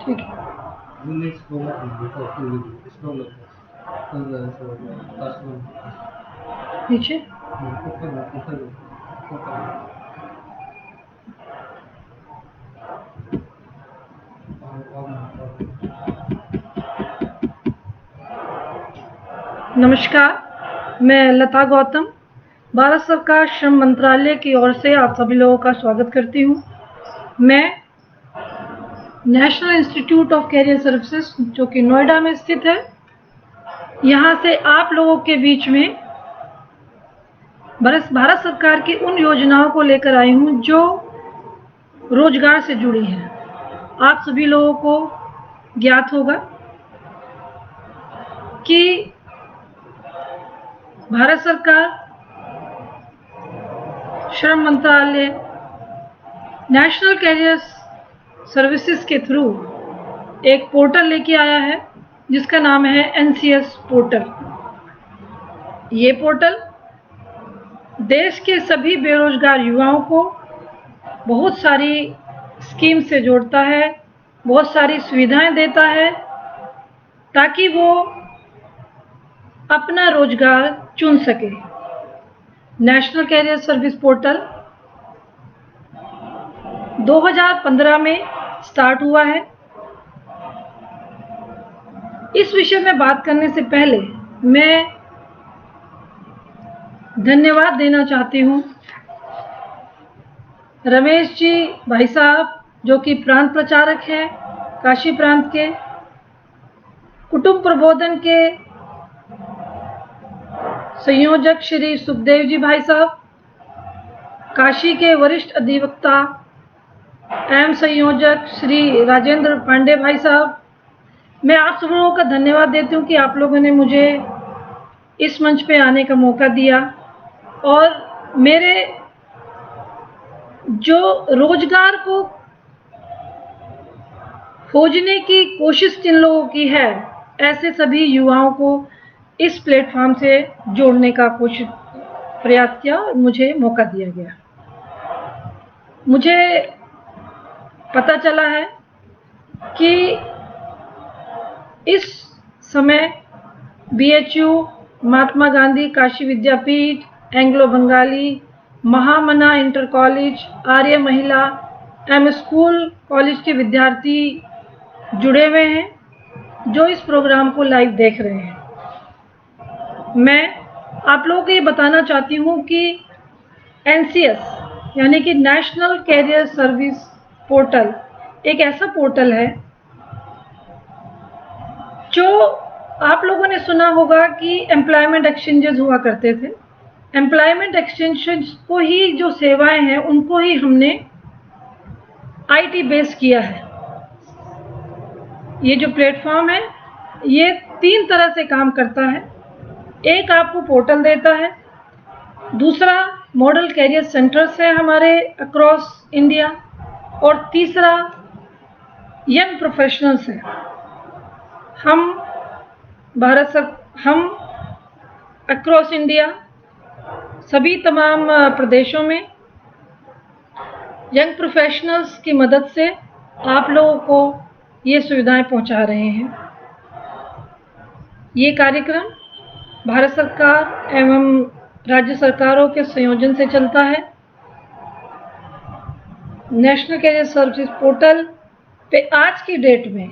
ठीक है। नीचे। नमस्कार, मैं लता गौतम भारत सरकार श्रम मंत्रालय की ओर से आप सभी लोगों का स्वागत करती हूँ। मैं national institute of career services जो कि नोएडा में स्थित है, यहाँ से आप लोगों के बीच में भारत सरकार की उन योजनाओं को लेकर आई हूँ जो रोजगार से जुड़ी हैं। आप सभी लोगों को ज्ञात होगा कि भारत सरकार श्रम मंत्रालय नेशनल कैरियर सर्विसेज के थ्रू एक पोर्टल लेके आया है जिसका नाम है NCS पोर्टल। ये पोर्टल देश के सभी बेरोजगार युवाओं को बहुत सारी स्कीम से जोड़ता है, बहुत सारी सुविधाएं देता है ताकि वो अपना रोजगार चुन सके। नेशनल कैरियर सर्विस पोर्टल 2015 में स्टार्ट हुआ है। इस विषय में बात करने से पहले मैं धन्यवाद देना चाहती हूँ रमेश जी भाई साहब जो कि प्रांत प्रचारक हैं काशी प्रांत के, कुटुंब प्रबोधन के संयोजक श्री सुखदेव जी भाई साहब, काशी के वरिष्ठ अधिवक्ता एवं संयोजक श्री राजेंद्र पांडे भाई साहब। मैं आप सब लोगों का धन्यवाद देती हूँ कि आप लोगों ने मुझे इस मंच पे आने का मौका दिया और मेरे जो रोजगार को खोजने की कोशिश जिन लोगों की है, ऐसे सभी युवाओं को इस प्लेटफॉर्म से जोड़ने का प्रयास किया और मुझे मौका दिया गया। मुझे पता चला है कि इस समय BHU, महात्मा गांधी काशी विद्यापीठ, एंग्लो बंगाली, महामना इंटर कॉलेज, आर्य महिला एवं स्कूल कॉलेज के विद्यार्थी जुड़े हुए हैं जो इस प्रोग्राम को लाइव देख रहे हैं। मैं आप लोगों को ये बताना चाहती हूँ कि NCS यानी कि नेशनल कैरियर सर्विस पोर्टल एक ऐसा पोर्टल है जो आप लोगों ने सुना होगा कि एम्प्लॉयमेंट एक्सचेंजेस हुआ करते थे। एम्प्लॉयमेंट एक्सचेंजेस को ही जो सेवाएं हैं उनको ही हमने IT बेस किया है। ये जो प्लेटफॉर्म है ये 3 तरह से काम करता है। एक आपको पोर्टल देता है, दूसरा मॉडल कैरियर सेंटर्स है हमारे अक्रॉस इंडिया, और तीसरा यंग प्रोफेशनल्स है। हम अक्रॉस इंडिया सभी तमाम प्रदेशों में यंग प्रोफेशनल्स की मदद से आप लोगों को ये सुविधाएं पहुंचा रहे हैं। ये कार्यक्रम भारत सरकार एवं राज्य सरकारों के संयोजन से चलता है। नेशनल कैरियर सर्विस पोर्टल पे आज की डेट में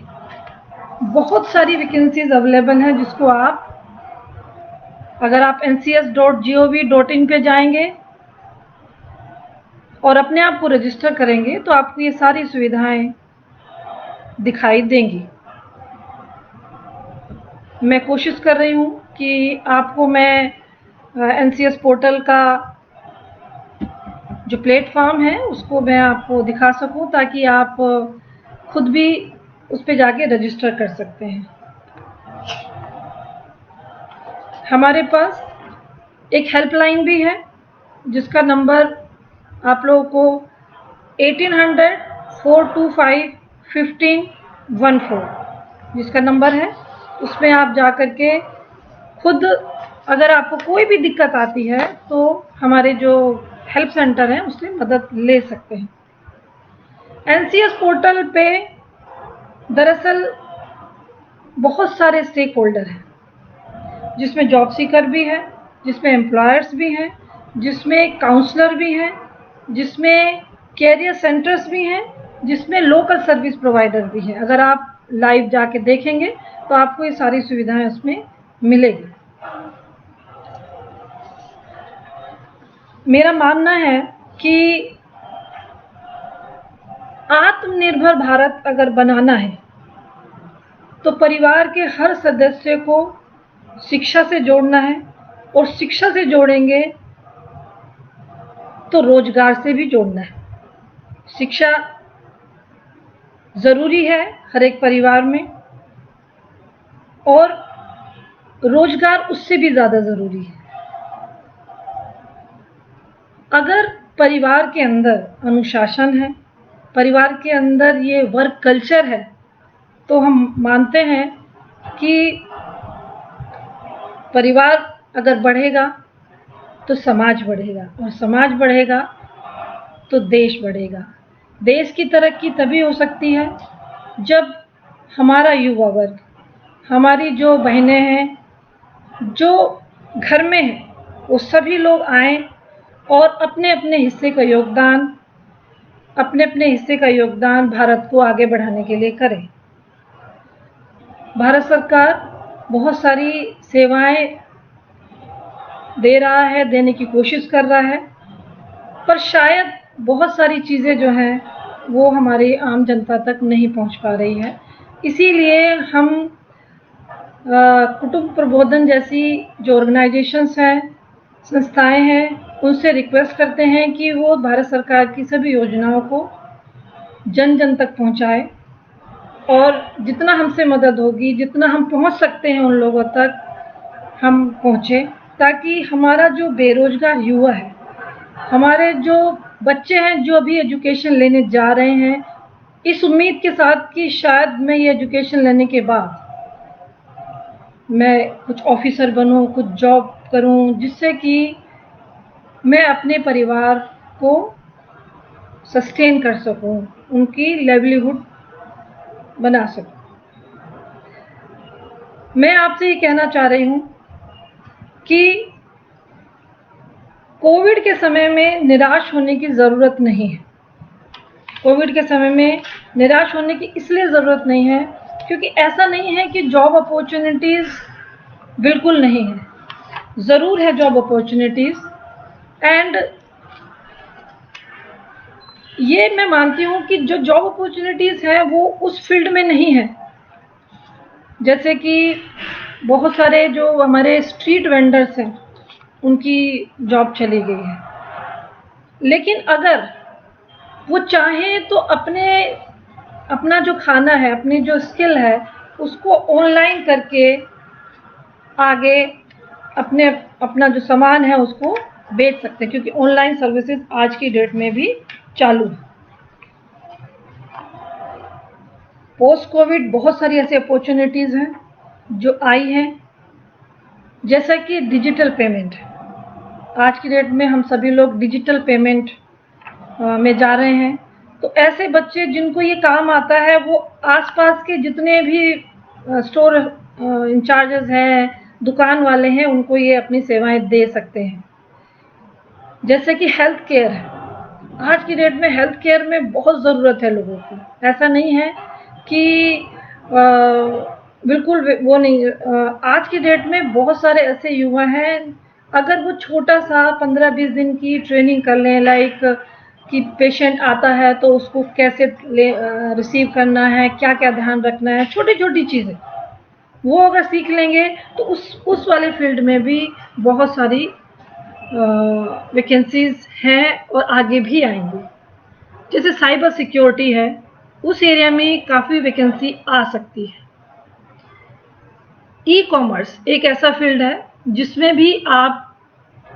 बहुत सारी वैकेंसीज अवेलेबल हैं जिसको आप अगर आप ncs.gov.in पे जाएंगे और अपने आप को रजिस्टर करेंगे तो आपको ये सारी सुविधाएं दिखाई देंगी। मैं कोशिश कर रही हूँ कि आपको मैं NCS पोर्टल का जो प्लेटफॉर्म है उसको मैं आपको दिखा सकूं ताकि आप खुद भी उस पे जाके रजिस्टर कर सकते हैं। हमारे पास एक हेल्पलाइन भी है जिसका नंबर आप लोगों को 1800-425-1514 जिसका नंबर है, उसमें आप जा कर के खुद अगर आपको कोई भी दिक्कत आती है तो हमारे जो हेल्प सेंटर है उससे मदद ले सकते हैं। NCS पोर्टल पे दरअसल बहुत सारे स्टेक होल्डर हैं, जिसमें जॉब सीकर भी है, जिसमें एम्प्लॉयर्स भी हैं, जिसमें काउंसलर भी हैं, जिसमें कैरियर सेंटर्स भी हैं, जिसमें लोकल सर्विस प्रोवाइडर भी हैं। अगर आप लाइव जाके देखेंगे तो आपको ये सारी सुविधाएं उसमें मिलेगी। मेरा मानना है कि आत्मनिर्भर भारत अगर बनाना है तो परिवार के हर सदस्य को शिक्षा से जोड़ना है, और शिक्षा से जोड़ेंगे तो रोजगार से भी जोड़ना है। शिक्षा जरूरी है हर एक परिवार में, और रोजगार उससे भी ज्यादा जरूरी है। अगर परिवार के अंदर अनुशासन है, परिवार के अंदर ये वर्क कल्चर है, तो हम मानते हैं कि परिवार अगर बढ़ेगा तो समाज बढ़ेगा, और समाज बढ़ेगा तो देश बढ़ेगा। देश की तरक्की तभी हो सकती है जब हमारा युवा वर्ग, हमारी जो बहनें हैं, जो घर में हैं, वो सभी लोग आएं और अपने अपने हिस्से का योगदान भारत को आगे बढ़ाने के लिए करें। भारत सरकार बहुत सारी सेवाएं दे रहा है, देने की कोशिश कर रहा है, पर शायद बहुत सारी चीज़ें जो हैं वो हमारी आम जनता तक नहीं पहुंच पा रही है। इसीलिए हम कुटुंब प्रबोधन जैसी जो ऑर्गेनाइजेशंस हैं, संस्थाएं हैं, उनसे रिक्वेस्ट करते हैं कि वो भारत सरकार की सभी योजनाओं को जन जन तक पहुंचाए, और जितना हमसे मदद होगी, जितना हम पहुंच सकते हैं उन लोगों तक हम पहुंचे, ताकि हमारा जो बेरोजगार युवा है, हमारे जो बच्चे हैं जो अभी एजुकेशन लेने जा रहे हैं, इस उम्मीद के साथ कि शायद मैं ये एजुकेशन लेने के बाद मैं कुछ ऑफिसर बनूं, कुछ जॉब करूं, जिससे कि मैं अपने परिवार को सस्टेन कर सकूं, उनकी लाइवलीहुड बना सकूं। मैं आपसे ये कहना चाह रही हूं कि कोविड के समय में निराश होने की ज़रूरत नहीं है। कोविड के समय में निराश होने की इसलिए ज़रूरत नहीं है क्योंकि ऐसा नहीं है कि जॉब अपॉर्चुनिटीज़ बिल्कुल नहीं है, ज़रूर है जॉब अपॉर्चुनिटीज़। एंड ये मैं मानती हूँ कि जो जॉब अपॉर्चुनिटीज़ है वो उस फील्ड में नहीं है। जैसे कि बहुत सारे जो हमारे स्ट्रीट वेंडर्स हैं, उनकी जॉब चली गई है, लेकिन अगर वो चाहें तो अपना जो खाना है, अपनी जो स्किल है, उसको ऑनलाइन करके आगे अपना जो सामान है उसको बेच सकते हैं, क्योंकि ऑनलाइन सर्विसेज आज की डेट में भी चालू है। पोस्ट कोविड बहुत सारी ऐसी अपॉर्चुनिटीज़ हैं जो आई हैं, जैसा कि डिजिटल पेमेंट। आज की डेट में हम सभी लोग डिजिटल पेमेंट में जा रहे हैं, तो ऐसे बच्चे जिनको ये काम आता है वो आसपास के जितने भी स्टोर इंचार्जेस हैं, दुकान वाले हैं, उनको ये अपनी सेवाएं दे सकते हैं। जैसे कि हेल्थ केयर है, आज की डेट में हेल्थ केयर में बहुत ज़रूरत है लोगों की। ऐसा नहीं है कि बिल्कुल वो नहीं। आज की डेट में बहुत सारे ऐसे युवा हैं, अगर वो छोटा सा 15-20 दिन की ट्रेनिंग कर लें, लाइक कि पेशेंट आता है तो उसको कैसे रिसीव करना है, क्या क्या ध्यान रखना है, छोटी छोटी चीज़ें वो अगर सीख लेंगे तो उस वाले फील्ड में भी बहुत सारी वैकेंसीज हैं और आगे भी आएंगी। जैसे साइबर सिक्योरिटी है, उस एरिया में काफ़ी वैकेंसी आ सकती है। ई कॉमर्स एक ऐसा फील्ड है जिसमें भी आप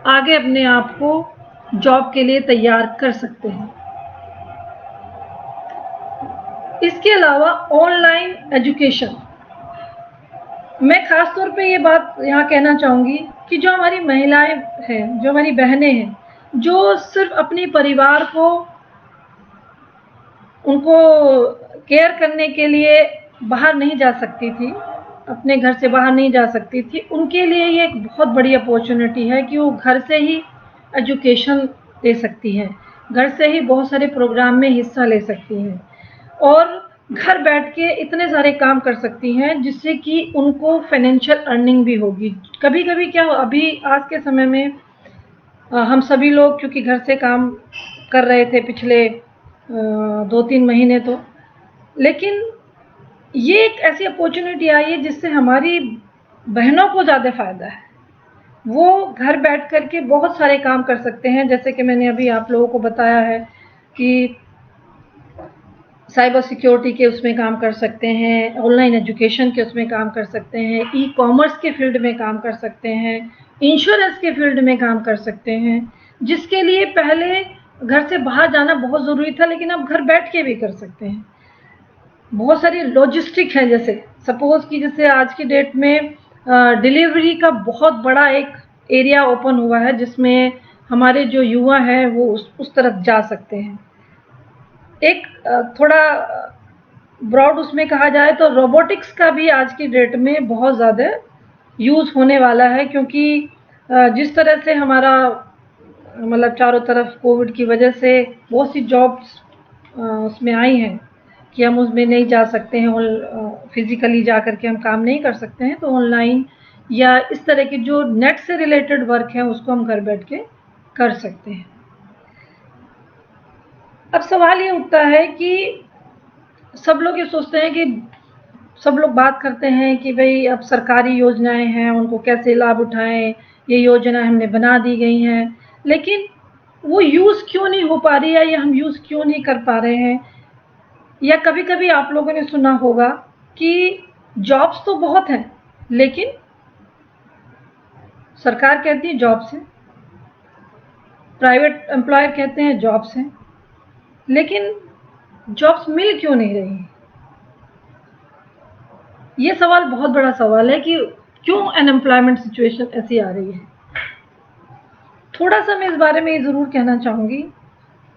आगे अपने आप को जॉब के लिए तैयार कर सकते हैं। इसके अलावा ऑनलाइन एजुकेशन, मैं खास तौर पे ये बात यहाँ कहना चाहूँगी कि जो हमारी महिलाएं हैं, जो हमारी बहनें हैं, जो सिर्फ अपने परिवार को उनको केयर करने के लिए बाहर नहीं जा सकती थी, अपने घर से बाहर नहीं जा सकती थी, उनके लिए ये एक बहुत बड़ी अपॉर्चुनिटी है कि वो घर से ही एजुकेशन ले सकती हैं, घर से ही बहुत सारे प्रोग्राम में हिस्सा ले सकती हैं और घर बैठ के इतने सारे काम कर सकती हैं जिससे कि उनको फाइनेंशियल अर्निंग भी होगी। कभी कभी क्या हो, अभी आज के समय में हम सभी लोग क्योंकि घर से काम कर रहे थे पिछले 2-3 महीने तो, लेकिन ये एक ऐसी अपॉर्चुनिटी आई है जिससे हमारी बहनों को ज़्यादा फ़ायदा है। वो घर बैठ कर के बहुत सारे काम कर सकते हैं, जैसे कि मैंने अभी आप लोगों को बताया है कि साइबर सिक्योरिटी के उसमें काम कर सकते हैं, ऑनलाइन एजुकेशन के उसमें काम कर सकते हैं, ई कॉमर्स के फील्ड में काम कर सकते हैं, इंश्योरेंस के फील्ड में काम कर सकते हैं, जिसके लिए पहले घर से बाहर जाना बहुत ज़रूरी था, लेकिन अब घर बैठ के भी कर सकते हैं। बहुत सारी लॉजिस्टिक है, जैसे सपोज कि जैसे आज की डेट में डिलीवरी का बहुत बड़ा एक एरिया ओपन हुआ है जिसमें हमारे जो युवा हैं वो उस तरफ जा सकते हैं। एक थोड़ा ब्रॉड उसमें कहा जाए तो रोबोटिक्स का भी आज की डेट में बहुत ज़्यादा यूज़ होने वाला है, क्योंकि जिस तरह से हमारा मतलब चारों तरफ कोविड की वजह से बहुत सी जॉब्स उसमें आई हैं कि हम उसमें नहीं जा सकते हैं, फिजिकली जा कर के हम काम नहीं कर सकते हैं, तो ऑनलाइन या इस तरह की जो नेट से रिलेटेड वर्क है उसको हम घर बैठ के कर सकते हैं। अब सवाल ये उठता है कि सब लोग ये सोचते हैं कि सब लोग बात करते हैं कि भाई अब सरकारी योजनाएं हैं उनको कैसे लाभ उठाएं, ये योजना हमने बना दी गई हैं, लेकिन वो यूज़ क्यों नहीं हो पा रही है या हम यूज़ क्यों नहीं कर पा रहे हैं। या कभी कभी आप लोगों ने सुना होगा कि जॉब्स तो बहुत हैं, लेकिन सरकार कहती है जॉब्स हैं, प्राइवेट एम्प्लॉयर कहते हैं जॉब्स हैं, लेकिन जॉब्स मिल क्यों नहीं रही। ये सवाल बहुत बड़ा सवाल है कि क्यों अनएम्प्लॉयमेंट सिचुएशन ऐसी आ रही है। थोड़ा सा मैं इस बारे में ये ज़रूर कहना चाहूँगी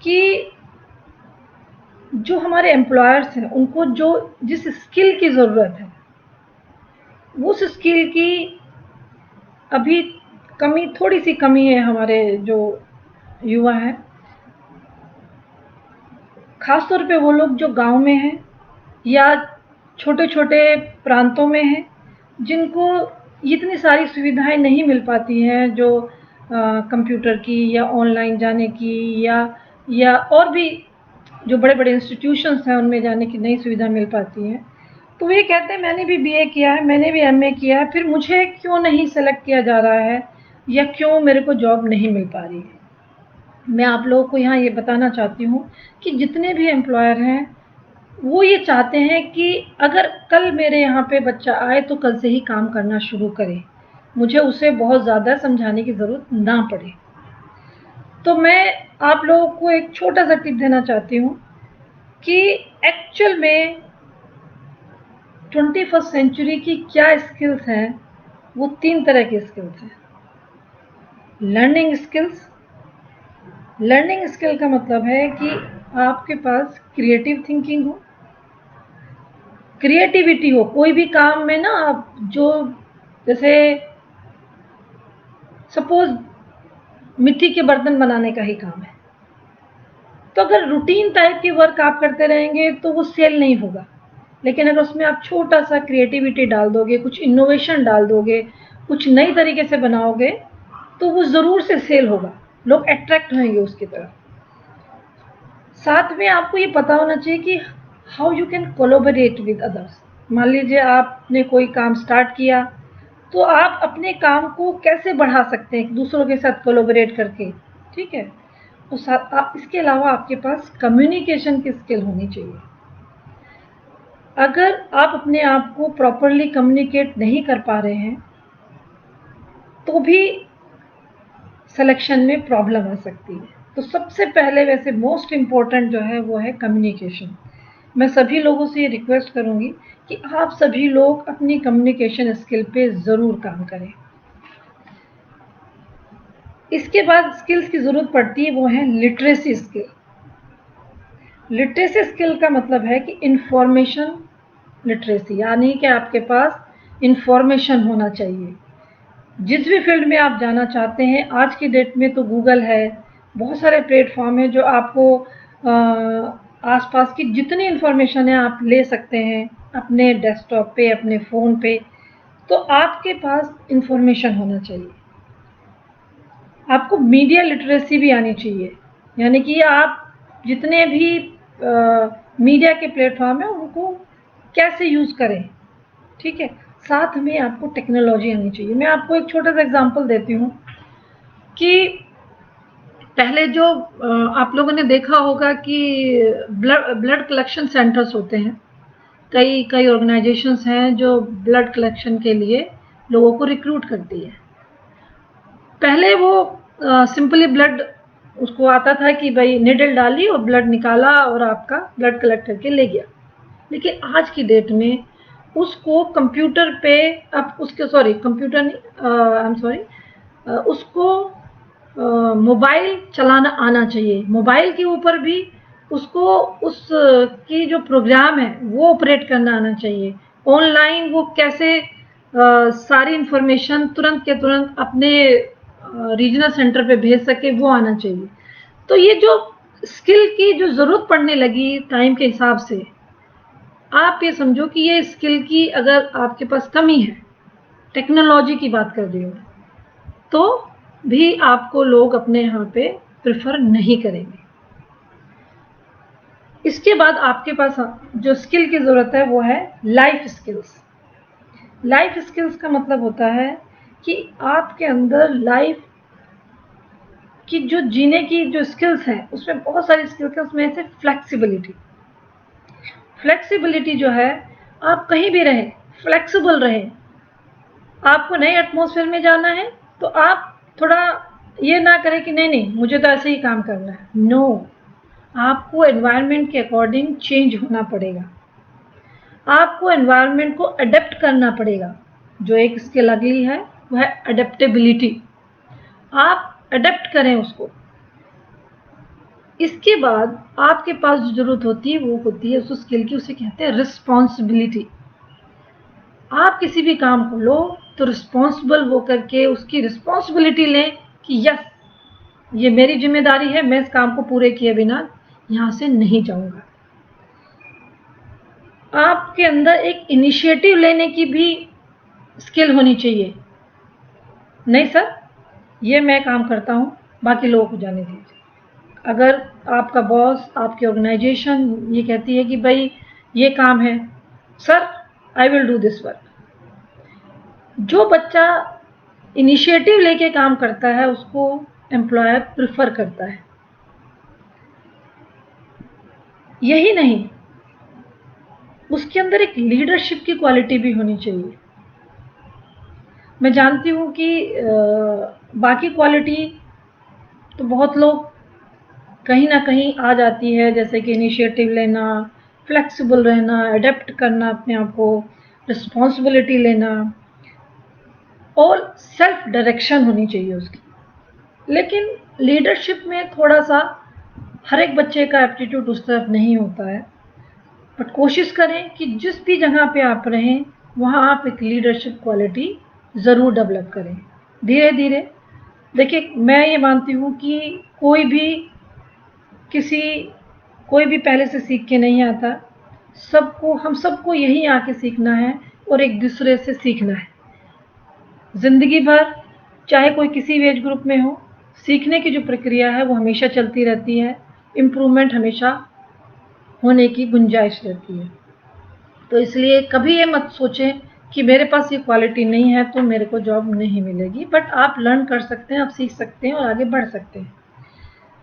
कि जो हमारे एम्प्लॉयर्स हैं उनको जो जिस स्किल की ज़रूरत है उस स्किल की अभी थोड़ी सी कमी है हमारे जो युवा हैं, खासतौर पे वो लोग जो गांव में हैं या छोटे छोटे प्रांतों में हैं जिनको इतनी सारी सुविधाएं नहीं मिल पाती हैं, जो कंप्यूटर की या ऑनलाइन जाने की या और भी जो बड़े बड़े इंस्टीट्यूशंस हैं उनमें जाने की नई सुविधा मिल पाती है। तो वे कहते हैं मैंने भी बीए किया है, मैंने भी एमए किया है, फिर मुझे क्यों नहीं सेलेक्ट किया जा रहा है या क्यों मेरे को जॉब नहीं मिल पा रही है। मैं आप लोगों को यहाँ ये बताना चाहती हूँ कि जितने भी एम्प्लॉयर हैं वो ये चाहते हैं कि अगर कल मेरे यहाँ पे बच्चा आए तो कल से ही काम करना शुरू करे, मुझे उसे बहुत ज़्यादा समझाने की ज़रूरत ना पड़े। तो मैं आप लोगों को एक छोटा सा टिप देना चाहती हूँ कि एक्चुअल में 21st सेंचुरी की क्या स्किल्स हैं। वो 3 तरह की स्किल्स हैं। लर्निंग स्किल्स, लर्निंग स्किल का मतलब है कि आपके पास क्रिएटिव थिंकिंग हो, क्रिएटिविटी हो, कोई भी काम में ना आप जो जैसे सपोज मिट्टी के बर्तन बनाने का ही काम है, तो अगर रूटीन टाइप के वर्क आप करते रहेंगे तो वो सेल नहीं होगा, लेकिन अगर उसमें आप छोटा सा क्रिएटिविटी डाल दोगे, कुछ इनोवेशन डाल दोगे, कुछ नई तरीके से बनाओगे तो वो ज़रूर से सेल होगा, लोग अट्रैक्ट होंगे उसकी तरफ। साथ में आपको ये पता होना चाहिए कि how you can collaborate with others. मान लीजिए आपने कोई काम स्टार्ट किया तो आप अपने काम को कैसे बढ़ा सकते हैं दूसरों के साथ कोलैबोरेट करके, ठीक है। तो साथ आप इसके अलावा आपके पास कम्युनिकेशन की स्किल होनी चाहिए। अगर आप अपने आप को प्रॉपरली कम्युनिकेट नहीं कर पा रहे हैं तो भी सिलेक्शन में प्रॉब्लम आ सकती है। तो सबसे पहले वैसे मोस्ट इम्पोर्टेंट जो है वो है कम्युनिकेशन। मैं सभी लोगों से ये रिक्वेस्ट करूँगी कि आप सभी लोग अपनी कम्युनिकेशन स्किल पे ज़रूर काम करें। इसके बाद स्किल्स की ज़रूरत पड़ती है वो है लिटरेसी स्किल। लिटरेसी स्किल का मतलब है कि इंफॉर्मेशन लिटरेसी, यानी कि आपके पास इंफॉर्मेशन होना चाहिए। जिस भी फील्ड में आप जाना चाहते हैं, आज की डेट में तो गूगल है, बहुत सारे प्लेटफॉर्म है जो आपको आसपास की जितनी इंफॉर्मेशन है आप ले सकते हैं अपने डेस्कटॉप पे, अपने फ़ोन पे। तो आपके पास इंफॉर्मेशन होना चाहिए। आपको मीडिया लिटरेसी भी आनी चाहिए, यानी कि आप जितने भी मीडिया के प्लेटफॉर्म हैं उनको कैसे यूज़ करें, ठीक है। साथ में आपको टेक्नोलॉजी आनी चाहिए। मैं आपको एक छोटा सा एग्जांपल देती हूँ कि पहले जो आप लोगों ने देखा होगा कि ब्लड कलेक्शन सेंटर्स होते हैं, कई कई ऑर्गेनाइजेशंस हैं जो ब्लड कलेक्शन के लिए लोगों को रिक्रूट करती है। पहले वो सिंपली ब्लड उसको आता था कि भाई निडल डाली और ब्लड निकाला और आपका ब्लड कलेक्ट करके ले गया। लेकिन आज की डेट में उसको कंप्यूटर पे, अब उसके सॉरी कंप्यूटर नहीं, आई एम सॉरी, उसको मोबाइल चलाना आना चाहिए। मोबाइल के ऊपर भी उसको उस की जो प्रोग्राम है वो ऑपरेट करना आना चाहिए। ऑनलाइन वो कैसे सारी इंफॉर्मेशन तुरंत के तुरंत अपने रीजनल सेंटर पे भेज सके वो आना चाहिए। तो ये जो स्किल की जो ज़रूरत पड़ने लगी टाइम के हिसाब से, आप ये समझो कि ये स्किल की अगर आपके पास कमी है, टेक्नोलॉजी की बात कर रही हूँ, तो भी आपको लोग अपने यहाँ पे प्रेफर नहीं करेंगे। इसके बाद आपके पास जो स्किल की ज़रूरत है वो है लाइफ स्किल्स। लाइफ स्किल्स का मतलब होता है कि आपके अंदर लाइफ की जो जीने की जो स्किल्स हैं उसमें बहुत सारी स्किल्स हैं। उसमें से फ्लेक्सिबिलिटी, फ्लेक्सिबिलिटी जो है, आप कहीं भी रहें, फ्लेक्सिबल रहें। आपको नए एटमॉस्फेयर में जाना है तो आप थोड़ा ये ना करें कि नहीं नहीं मुझे तो ऐसे ही काम करना है। नो, आपको एनवायरनमेंट के अकॉर्डिंग चेंज होना पड़ेगा। आपको एनवायरनमेंट को अडेप्ट करना पड़ेगा। जो एक स्किल अगली है वो है अडेप्टेबिलिटी। आप अडेप्ट करें उसको। इसके बाद आपके पास जो जरूरत होती है वो होती है उस स्किल की, उसे कहते हैं रिस्पॉन्सिबिलिटी। आप किसी भी काम को लो तो रिस्पॉन्सिबल हो करके उसकी रिस्पॉन्सिबिलिटी लें कि यस ये मेरी जिम्मेदारी है, मैं इस काम को पूरे किए बिना यहाँ से नहीं जाऊँगा। आपके अंदर एक इनिशिएटिव लेने की भी स्किल होनी चाहिए। नहीं सर ये मैं काम करता हूँ, बाकी लोगों को जाने दीजिए। अगर आपका बॉस, आपकी ऑर्गेनाइजेशन ये कहती है कि भाई ये काम है, sir I will do this work. जो बच्चा इनिशिएटिव लेके काम करता है उसको एम्प्लॉयर प्रेफर करता है। यही नहीं, उसके अंदर एक लीडरशिप की क्वालिटी भी होनी चाहिए। मैं जानती हूँ कि बाकी क्वालिटी तो बहुत लोग कहीं ना कहीं आ जाती है, जैसे कि इनिशिएटिव लेना, फ्लेक्सिबल रहना, अडेप्ट करना अपने आप को, रिस्पॉन्सिबिलिटी लेना और सेल्फ डायरेक्शन होनी चाहिए उसकी। लेकिन लीडरशिप में थोड़ा सा हर एक बच्चे का एप्टीट्यूड उस तरफ नहीं होता है। बट कोशिश करें कि जिस भी जगह पे आप रहें वहाँ आप एक लीडरशिप क्वालिटी ज़रूर डेवलप करें धीरे धीरे। देखिए मैं ये मानती हूँ कि किसी कोई भी पहले से सीख के नहीं आता। हम सबको यहीं आके सीखना है और एक दूसरे से सीखना है। ज़िंदगी भर चाहे कोई किसी भी एज ग्रुप में हो, सीखने की जो प्रक्रिया है वो हमेशा चलती रहती है। इम्प्रूवमेंट हमेशा होने की गुंजाइश रहती है। तो इसलिए कभी ये मत सोचें कि मेरे पास ये क्वालिटी नहीं है तो मेरे को जॉब नहीं मिलेगी। बट आप लर्न कर सकते हैं, आप सीख सकते हैं और आगे बढ़ सकते हैं।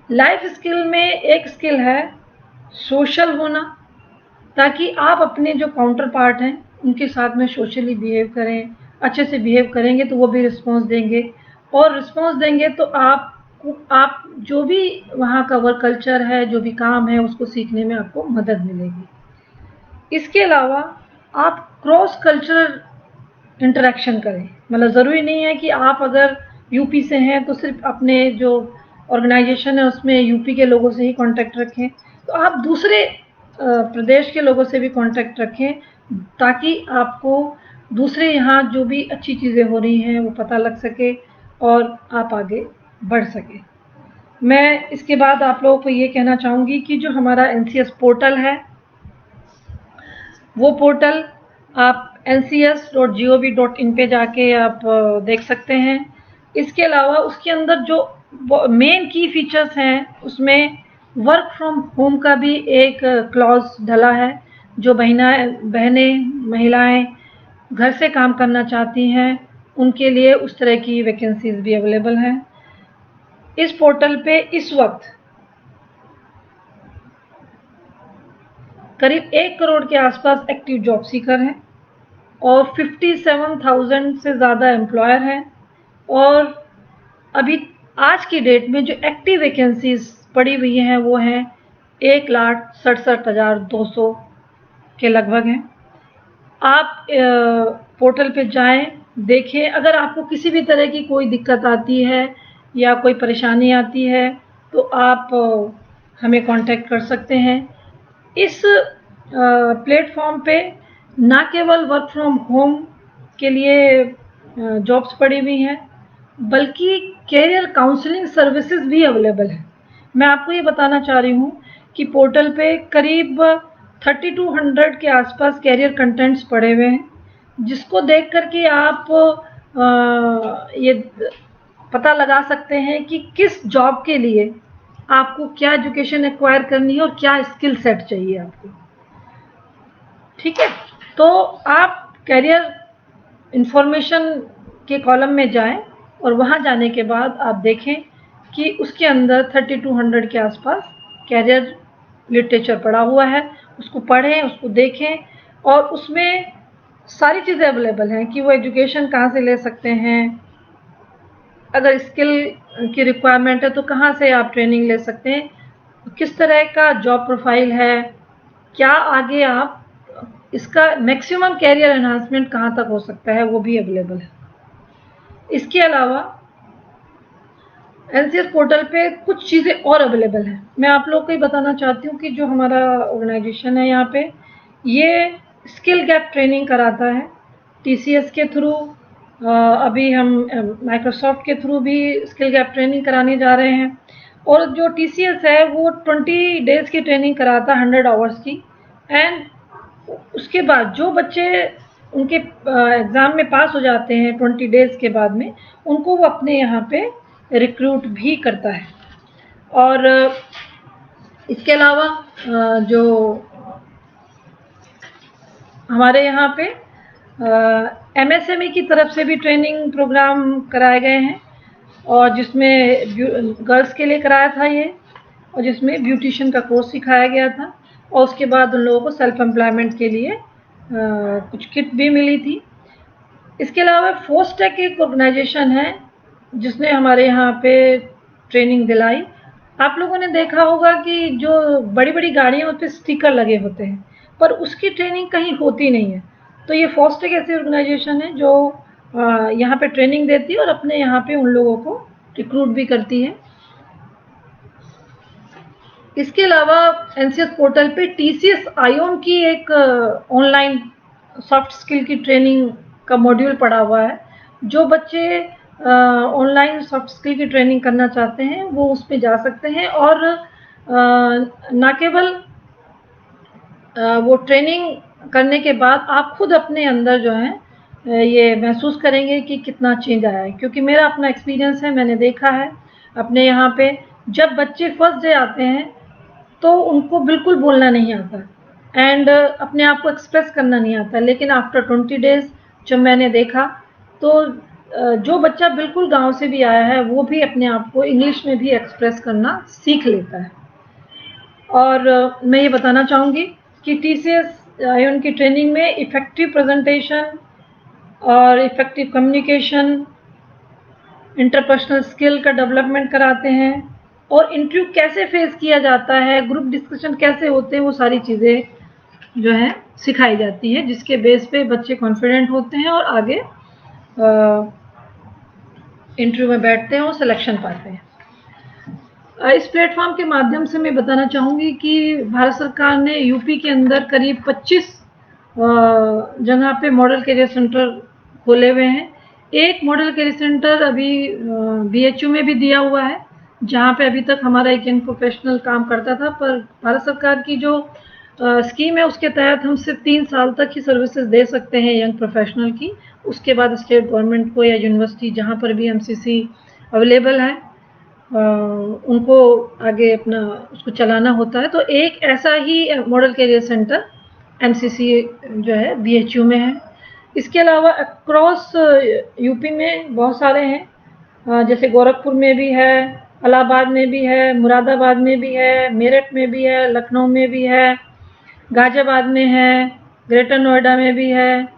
लाइफ स्किल में एक स्किल है सोशल होना, ताकि आप अपने जो काउंटर पार्ट हैं उनके साथ में सोशली बिहेव करें। अच्छे से बिहेव करेंगे तो वो भी रिस्पॉन्स देंगे, और रिस्पॉन्स देंगे तो आप जो भी वहाँ का वर्क कल्चर है, जो भी काम है, उसको सीखने में आपको मदद मिलेगी। इसके अलावा आप क्रॉस कल्चरल इंटरेक्शन करें। मतलब ज़रूरी नहीं है कि आप अगर यूपी से हैं तो सिर्फ अपने जो ऑर्गेनाइजेशन है उसमें यूपी के लोगों से ही कांटेक्ट रखें। तो आप दूसरे प्रदेश के लोगों से भी कांटेक्ट रखें, ताकि आपको दूसरे यहाँ जो भी अच्छी चीज़ें हो रही हैं वो पता लग सके और आप आगे बढ़ सके। मैं इसके बाद आप लोगों को ये कहना चाहूँगी कि जो हमारा NCS पोर्टल है, वो पोर्टल आप ncs.gov.in पे जाके आप देख सकते हैं। इसके अलावा उसके अंदर जो मेन की फीचर्स हैं, उसमें वर्क फ्रॉम होम का भी एक क्लॉज डला है। जो बहनें महिलाएं घर से काम करना चाहती हैं, उनके लिए उस तरह की वैकेंसीज भी अवेलेबल हैं। इस पोर्टल पे इस वक्त करीब 1 करोड़ के आसपास एक्टिव जॉब सीकर हैं और 57,000 से ज़्यादा एम्प्लॉयर हैं। और अभी आज की डेट में जो एक्टिव वैकेंसीज पड़ी हुई हैं वो हैं 1,67,200 के लगभग हैं। आप पोर्टल पे जाएं, देखें। अगर आपको किसी भी तरह की कोई दिक्कत आती है या कोई परेशानी आती है तो आप हमें कांटेक्ट कर सकते हैं। इस प्लेटफॉर्म पे ना केवल वर्क फ्रॉम होम के लिए जॉब्स पड़ी हुई हैं, बल्कि कैरियर काउंसलिंग सर्विसेज भी अवेलेबल है। मैं आपको ये बताना चाह रही हूँ कि पोर्टल पे करीब 3200 के आसपास कैरियर कंटेंट्स पड़े हुए हैं, जिसको देख करके आप ये पता लगा सकते हैं कि किस जॉब के लिए आपको क्या एजुकेशन एक्वायर करनी है और क्या स्किल सेट चाहिए आपको। ठीक है, तो आप कैरियर इंफॉर्मेशन के कॉलम में जाएं और वहां जाने के बाद आप देखें कि उसके अंदर 3200 के आसपास कैरियर लिटरेचर पड़ा हुआ है। उसको पढ़ें, उसको देखें, और उसमें सारी चीज़ें अवेलेबल हैं कि वो एजुकेशन कहाँ से ले सकते हैं, अगर स्किल की रिक्वायरमेंट है तो कहाँ से आप ट्रेनिंग ले सकते हैं, किस तरह का जॉब प्रोफाइल है, क्या आगे आप इसका मैक्सिमम कैरियर एनहांसमेंट कहाँ तक हो सकता है, वो भी अवेलेबल है। इसके अलावा NCS पोर्टल पे कुछ चीज़ें और अवेलेबल हैं। मैं आप लोग को ही बताना चाहती हूँ कि जो हमारा ऑर्गेनाइजेशन है यहाँ पे, ये स्किल गैप ट्रेनिंग कराता है TCS के थ्रू। अभी हम माइक्रोसॉफ्ट के थ्रू भी स्किल गैप ट्रेनिंग कराने जा रहे हैं। और जो TCS है वो 20 डेज़ की ट्रेनिंग कराता है, 100 आवर्स की। एंड उसके बाद जो बच्चे उनके एग्ज़ाम में पास हो जाते हैं 20 डेज़ के बाद में, उनको वो अपने यहाँ पे रिक्रूट भी करता है। और इसके अलावा जो हमारे यहाँ पे MSME की तरफ से भी ट्रेनिंग प्रोग्राम कराए गए हैं, और जिसमें गर्ल्स के लिए कराया था ये, और जिसमें ब्यूटिशियन का कोर्स सिखाया गया था। और उसके बाद उन लोगों को सेल्फ एम्प्लॉयमेंट के लिए कुछ किट भी मिली थी। इसके अलावा फोस्टेक एक ऑर्गेनाइजेशन है जिसने हमारे यहाँ पे ट्रेनिंग दिलाई। आप लोगों ने देखा होगा कि जो बड़ी बड़ी गाड़ियाँ उस पर स्टिकर लगे होते हैं, पर उसकी ट्रेनिंग कहीं होती नहीं है। तो ये फोस्टेक ऐसी ऑर्गेनाइजेशन है जो यहाँ पे ट्रेनिंग देती है और अपने यहाँ पे उन लोगों को रिक्रूट भी करती है। इसके अलावा NCS पोर्टल पे TCS आयोन की एक ऑनलाइन सॉफ्ट स्किल की ट्रेनिंग का मॉड्यूल पड़ा हुआ है। जो बच्चे ऑनलाइन सॉफ्ट स्किल की ट्रेनिंग करना चाहते हैं वो उस पर जा सकते हैं, और ना केवल वो ट्रेनिंग करने के बाद आप खुद अपने अंदर जो है ये महसूस करेंगे कि कितना चेंज आया है। क्योंकि मेरा अपना एक्सपीरियंस है, मैंने देखा है अपने यहाँ पे, जब बच्चे फर्स्ट डे आते हैं तो उनको बिल्कुल बोलना नहीं आता एंड अपने आप को एक्सप्रेस करना नहीं आता। लेकिन आफ्टर 20 डेज़ जब मैंने देखा तो जो बच्चा बिल्कुल गांव से भी आया है वो भी अपने आप को इंग्लिश में भी एक्सप्रेस करना सीख लेता है। और मैं ये बताना चाहूँगी कि TCS आयोन की ट्रेनिंग में इफ़ेक्टिव प्रेजेंटेशन और इफ़ेक्टिव कम्युनिकेशन, इंटरपर्सनल स्किल का डेवलपमेंट कराते हैं, और इंटरव्यू कैसे फेस किया जाता है, ग्रुप डिस्कशन कैसे होते हैं, वो सारी चीज़ें जो है सिखाई जाती है, जिसके बेस पे बच्चे कॉन्फिडेंट होते हैं और आगे इंटरव्यू में बैठते हैं और सिलेक्शन पाते हैं। इस प्लेटफॉर्म के माध्यम से मैं बताना चाहूँगी कि भारत सरकार ने यूपी के अंदर करीब 25 जगह पे मॉडल करियर सेंटर खोले हुए हैं। एक मॉडल करियर सेंटर अभी बीएचयू में भी दिया हुआ है, जहाँ पे अभी तक हमारा एक यंग प्रोफेशनल काम करता था, पर भारत सरकार की जो स्कीम है उसके तहत हम सिर्फ 3 साल तक ही सर्विसेज दे सकते हैं यंग प्रोफेशनल की। उसके बाद स्टेट गवर्नमेंट को या यूनिवर्सिटी जहाँ पर भी एमसीसी अवेलेबल है उनको आगे अपना उसको चलाना होता है। तो एक ऐसा ही मॉडल करियर सेंटर एमसीसी जो है बीएचयू में है। इसके अलावा अक्रॉस यूपी में बहुत सारे हैं, जैसे गोरखपुर में भी है, इलाहाबाद में भी है, मुरादाबाद में भी है, मेरठ में भी है, लखनऊ में भी है, गाजियाबाद में है, ग्रेटर नोएडा में भी है,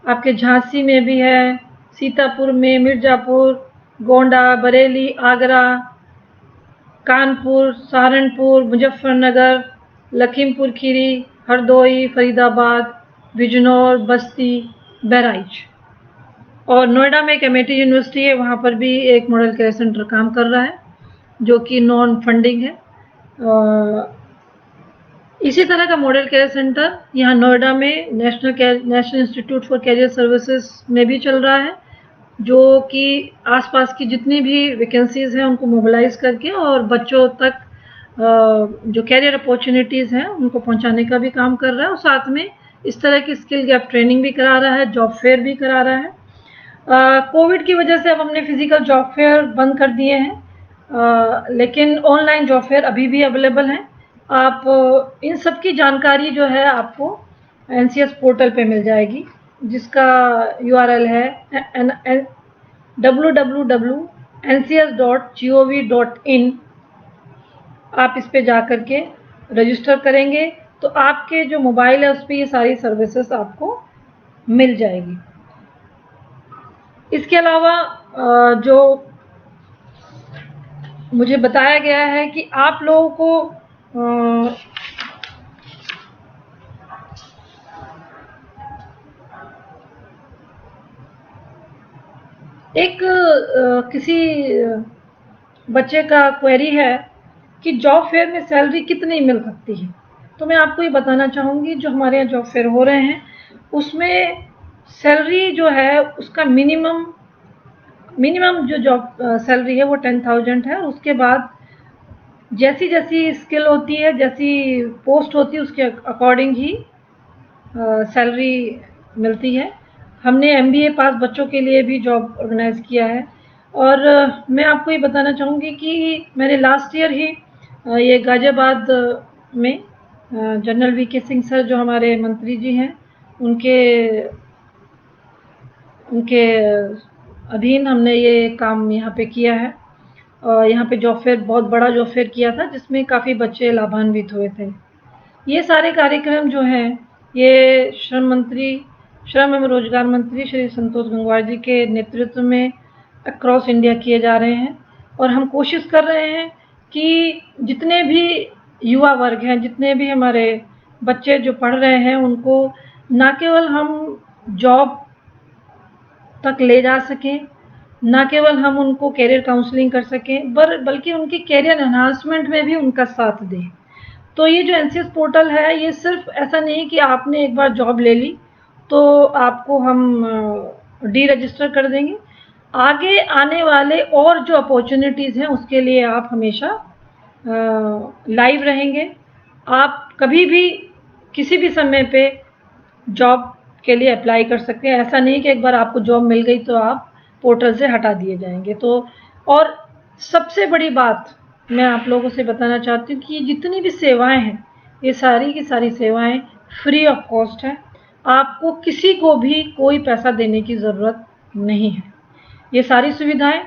आपके झांसी में भी है, सीतापुर में, मिर्ज़ापुर, गोंडा, बरेली, आगरा, कानपुर, सहारनपुर, मुजफ्फरनगर, लखीमपुर खीरी, हरदोई, फरीदाबाद, बिजनौर, बस्ती, बहराइच। और नोएडा में एक अमेठी यूनिवर्सिटी है, वहाँ पर भी एक मॉडल केयर सेंटर काम कर रहा है जो कि नॉन फंडिंग है। इसी तरह का मॉडल केयर सेंटर यहाँ नोएडा में national institute for career services में भी चल रहा है, जो कि आसपास की जितनी भी वैकेंसीज हैं उनको मोबिलाइज करके और बच्चों तक जो कैरियर अपॉर्चुनिटीज़ हैं उनको पहुंचाने का भी काम कर रहा है, और साथ में इस तरह की स्किल गैप ट्रेनिंग भी करा रहा है, जॉब फेयर भी करा रहा है। कोविड की वजह से अब हमने फिजिकल जॉब फेयर बंद कर दिए हैं, लेकिन ऑनलाइन जॉब फेयर अभी भी अवेलेबल हैं। आप इन सब की जानकारी जो है आपको एनसीएस पोर्टल पे मिल जाएगी, जिसका URL है www.ncs.gov.in। आप इस पे जा कर के रजिस्टर करेंगे तो आपके जो मोबाइल है उस पर ये सारी सर्विसेज आपको मिल जाएगी। इसके अलावा जो मुझे बताया गया है कि आप लोगों को एक किसी बच्चे का क्वेरी है कि जॉब फेयर में सैलरी कितनी मिल सकती है। तो मैं आपको ये बताना चाहूँगी, जो हमारे यहाँ जॉब फेयर हो रहे हैं उसमें सैलरी जो है उसका मिनिमम जो जॉब सैलरी है वो 10,000 है। उसके बाद जैसी जैसी स्किल होती है, जैसी पोस्ट होती है, उसके अकॉर्डिंग ही सैलरी मिलती है। हमने MBA पास बच्चों के लिए भी जॉब ऑर्गेनाइज किया है। और मैं आपको ये बताना चाहूँगी कि मैंने लास्ट ईयर ही ये गाजियाबाद में जनरल VK सिंह सर जो हमारे मंत्री जी हैं उनके अधीन हमने ये काम यहाँ पे किया है। और यहाँ पे जॉब फेयर, बहुत बड़ा जॉब फेयर किया था जिसमें काफ़ी बच्चे लाभान्वित हुए थे। ये सारे कार्यक्रम जो हैं ये श्रम एवं रोजगार मंत्री श्री संतोष गंगवार जी के नेतृत्व में अक्रॉस इंडिया किए जा रहे हैं। और हम कोशिश कर रहे हैं कि जितने भी युवा वर्ग हैं, जितने भी हमारे बच्चे जो पढ़ रहे हैं, उनको ना केवल हम जॉब तक ले जा सकें, ना केवल हम उनको कैरियर काउंसलिंग कर सकें, बल्कि उनकी कैरियर एनहांसमेंट में भी उनका साथ दें। तो ये जो एनसीएस पोर्टल है, ये सिर्फ ऐसा नहीं कि आपने एक बार जॉब ले ली तो आपको हम डी रजिस्टर कर देंगे। आगे आने वाले और जो अपॉर्चुनिटीज़ हैं उसके लिए आप हमेशा लाइव रहेंगे। आप कभी भी किसी भी समय पे जॉब के लिए अप्लाई कर सकते हैं। ऐसा नहीं कि एक बार आपको जॉब मिल गई तो आप पोर्टल से हटा दिए जाएंगे। तो और सबसे बड़ी बात मैं आप लोगों से बताना चाहती हूँ कि जितनी भी सेवाएं हैं, ये सारी की सारी सेवाएं फ्री ऑफ कॉस्ट है। आपको किसी को भी कोई पैसा देने की ज़रूरत नहीं है। ये सारी सुविधाएं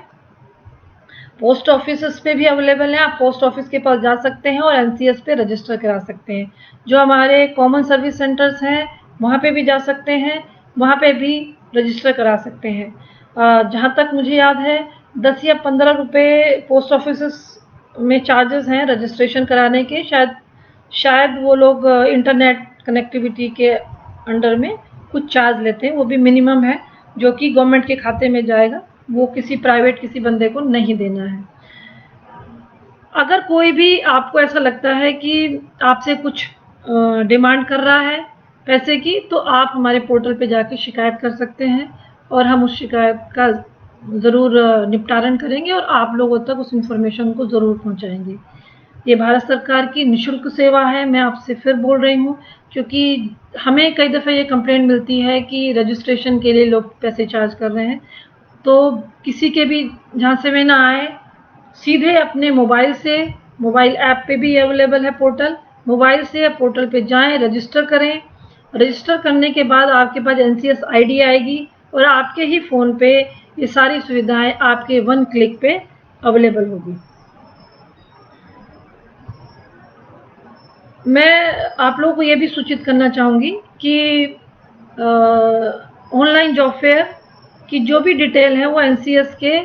पोस्ट ऑफिस पे भी अवेलेबल हैं। आप पोस्ट ऑफिस के पास जा सकते हैं और एनसीएस पे रजिस्टर करा सकते हैं। जो हमारे कॉमन सर्विस सेंटर्स हैं वहाँ पे भी जा सकते हैं, वहाँ पे भी रजिस्टर करा सकते हैं। जहाँ तक मुझे याद है 10 या 15 रुपये पोस्ट ऑफिस में चार्जेस हैं रजिस्ट्रेशन कराने के। शायद वो लोग इंटरनेट कनेक्टिविटी के अंडर में कुछ चार्ज लेते हैं, वो भी मिनिमम है जो कि गवर्नमेंट के खाते में जाएगा, वो किसी प्राइवेट किसी बंदे को नहीं देना है। अगर कोई भी आपको ऐसा लगता है कि आपसे कुछ डिमांड कर रहा है पैसे की, तो आप हमारे पोर्टल पे जाके शिकायत कर सकते हैं और हम उस शिकायत का ज़रूर निपटारण करेंगे और आप लोगों तक उस इन्फॉर्मेशन को ज़रूर पहुंचाएंगे। ये भारत सरकार की निःशुल्क सेवा है, मैं आपसे फिर बोल रही हूँ, क्योंकि हमें कई दफ़े ये कंप्लेंट मिलती है कि रजिस्ट्रेशन के लिए लोग पैसे चार्ज कर रहे हैं। तो किसी के भी झांसे में ना आए, सीधे अपने मोबाइल से, मोबाइल ऐप पे भी अवेलेबल है पोर्टल, मोबाइल से पोर्टल पे जाएं, रजिस्टर करें। रजिस्टर करने के बाद आपके पास एनसीएस आईडी आएगी और आपके ही फ़ोन पे ये सारी सुविधाएं आपके 1 क्लिक पे अवेलेबल होगी। मैं आप लोगों को ये भी सूचित करना चाहूँगी कि ऑनलाइन जॉब फेयर की जो भी डिटेल है वो एनसीएस के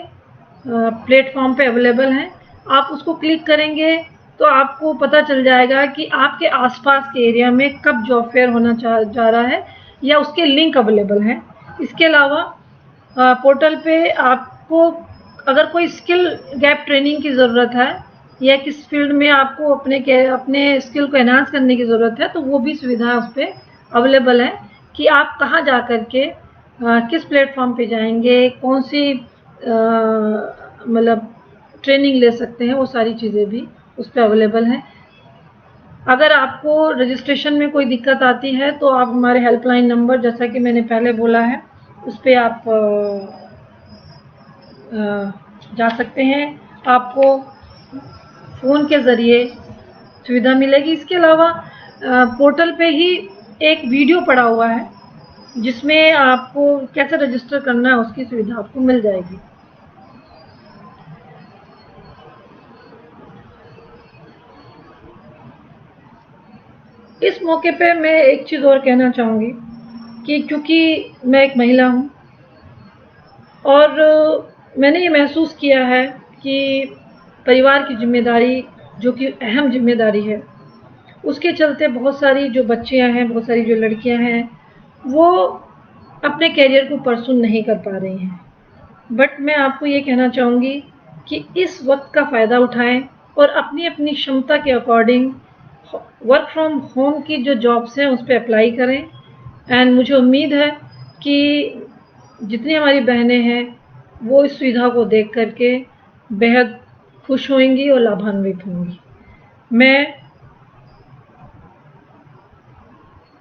प्लेटफॉर्म पे अवेलेबल हैं। आप उसको क्लिक करेंगे तो आपको पता चल जाएगा कि आपके आसपास के एरिया में कब जॉब फेयर होना जा रहा है या उसके लिंक अवेलेबल हैं। इसके अलावा पोर्टल पे आपको अगर कोई स्किल गैप ट्रेनिंग की ज़रूरत है या किस फील्ड में आपको अपने स्किल को एनहांस करने की ज़रूरत है, तो वो भी सुविधा उस पर अवेलेबल है कि आप कहाँ जा कर के किस प्लेटफॉर्म पे जाएंगे, कौन सी मतलब ट्रेनिंग ले सकते हैं, वो सारी चीज़ें भी उस पर अवेलेबल हैं। अगर आपको रजिस्ट्रेशन में कोई दिक्कत आती है तो आप हमारे हेल्पलाइन नंबर, जैसा कि मैंने पहले बोला है, उस पर आप जा सकते हैं। आपको फ़ोन के ज़रिए सुविधा मिलेगी। इसके अलावा पोर्टल पे ही एक वीडियो पड़ा हुआ है जिसमें आपको कैसे रजिस्टर करना है उसकी सुविधा आपको मिल जाएगी। इस मौके पे मैं एक चीज़ और कहना चाहूँगी कि क्योंकि मैं एक महिला हूँ और मैंने ये महसूस किया है कि परिवार की जिम्मेदारी, जो कि अहम जिम्मेदारी है, उसके चलते बहुत सारी जो बच्चियाँ हैं, बहुत सारी जो लड़कियाँ हैं, वो अपने करियर को परसू नहीं कर पा रही हैं। बट मैं आपको ये कहना चाहूँगी कि इस वक्त का फ़ायदा उठाएं और अपनी अपनी क्षमता के अकॉर्डिंग वर्क फ्रॉम होम की जो जॉब्स हैं उस पर अप्लाई करें। एंड मुझे उम्मीद है कि जितनी हमारी बहनें हैं वो इस सुविधा को देख करके बेहद खुश होंगी और लाभान्वित होंगी।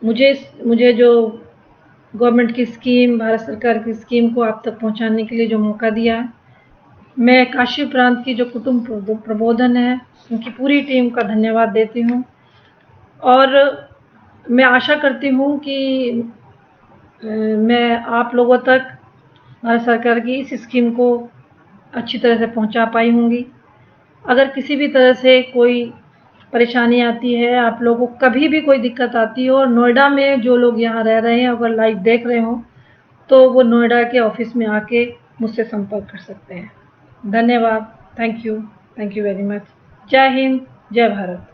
मुझे जो गवर्नमेंट की स्कीम, भारत सरकार की स्कीम को आप तक पहुंचाने के लिए जो मौका दिया है, मैं काशी प्रांत की जो कुटुंब प्रबोधन है उनकी पूरी टीम का धन्यवाद देती हूँ और मैं आशा करती हूँ कि मैं आप लोगों तक भारत सरकार की इस स्कीम को अच्छी तरह से पहुँचा पाई होंगी। अगर किसी भी तरह से कोई परेशानी आती है, आप लोगों को कभी भी कोई दिक्कत आती हो, और नोएडा में जो लोग यहाँ रह रहे हैं अगर लाइव देख रहे हो तो वो नोएडा के ऑफिस में आके मुझसे संपर्क कर सकते हैं। धन्यवाद। Thank you very much. जय हिंद, जय भारत।